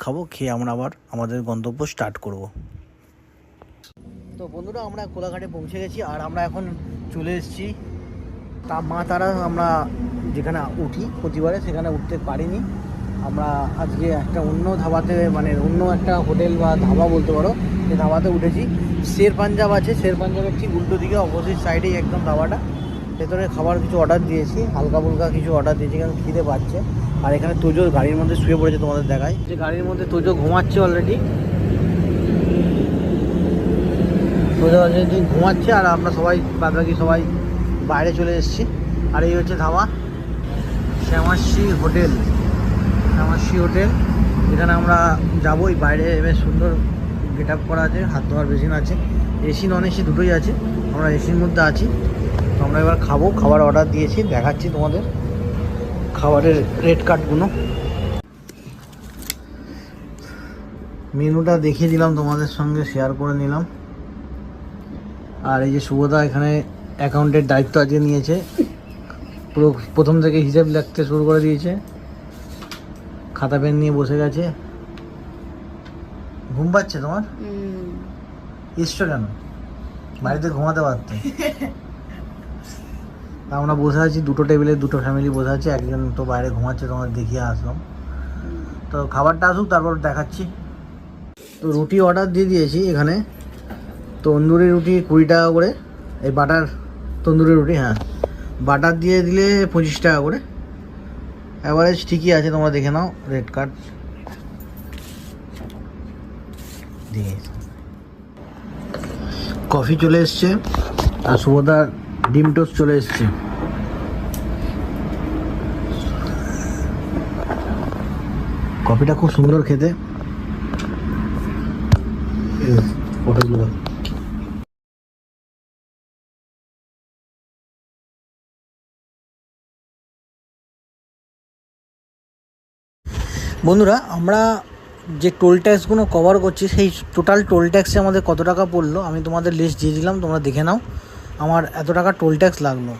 খাবো, খেয়ে আমরা আবার আমাদের গন্তব্য স্টার্ট করব। তো বন্ধুরা, আমরা কোলাঘাটে পৌঁছে গেছি আর আমরা এখন চলে এসেছি মা তারা। আমরা যেখানে উঠি প্রতিবারে সেখানে উঠতে পারিনি। আমরা আজকে একটা অন্য ধাবাতে, মানে অন্য একটা হোটেল বা ধাবা বলতে পারো, সেই ধাবাতে উঠেছি। শের পাঞ্জাব আছে, শের পাঞ্জাবের ঠিক উল্টো দিকে অপোজিট সাইডেই একদম ধাবাটা। ভেতরে খাবার কিছু অর্ডার দিয়েছি, হালকা ফুলকা কিছু অর্ডার দিয়েছি কারণ খিদে পাচ্ছে। আর এখানে তোজো গাড়ির মধ্যে শুয়ে পড়েছে, তোমাদের দেখায় যে গাড়ির মধ্যে তোজো ঘুমাচ্ছে অলরেডি। তোজো অলরেডি ঘুমাচ্ছে আর আমরা সবাই বাদবাকি সবাই বাইরে চলে এসেছি। আর এই হচ্ছে ধাবা, শ্যামাশ্রী হোটেল। শ্যামাশ্রী হোটেল, এখানে আমরা যাবো। এই বাইরে বেশ সুন্দর গেট আপ করা আছে, হাত ধোয়ার বেসিন আছে, এসি নন এসি দুটোই আছে। আমরা এসির মধ্যে আছি। তো আমরা এবার খাবো, খাবার অর্ডার দিয়েছি, দেখাচ্ছি তোমাদের খাবারের রেট কার্ডগুলো। মেনুটা দেখিয়ে দিলাম, তোমাদের সঙ্গে শেয়ার করে নিলাম। আর এই যে শুভদা এখানে অ্যাকাউন্টের দায়িত্ব আজকে নিয়েছে, পুরো প্রথম থেকে হিসাব লিখতে শুরু করে দিয়েছে, খাতা পেন নিয়ে বসে গেছে। ঘুম পাচ্ছে তোমার? এসছো কেন? বাড়িতে ঘুমাতে পারতে। আমরা বসে আছি দুটো টেবিলে, দুটো ফ্যামিলি বসে আছে, একজন তো বাইরে ঘুমাচ্ছে, তোমার দেখিয়ে আসলাম। তো খাবারটা আসুক তারপর দেখাচ্ছি। তো রুটি অর্ডার দিয়ে দিয়েছি এখানে। তন্দুরি রুটি 20 টাকা করে, এই বাটার তন্দুরি রুটি, হ্যাঁ বাটার দিয়ে দিলে 25 টাকা করে। অ্যাভারেজ ঠিকই আছে, তোমরা দেখে নাও রেট কার্ড দিয়ে। কফি চলে এসছে আর শুভদার ডিম টোস্ট চলে এসছে। কফিটা খুব সুন্দর খেতে। বন্ধুরা, আমরা যে টোল ট্যাক্সগুলো কভার করছি, সেই টোটাল টোল ট্যাক্সে আমাদের কত টাকা পড়লো আমি তোমাদের লিস্ট দিয়ে দিলাম, তোমরা দেখে নাও। আমার এত টাকা টোল ট্যাক্স লাগলো।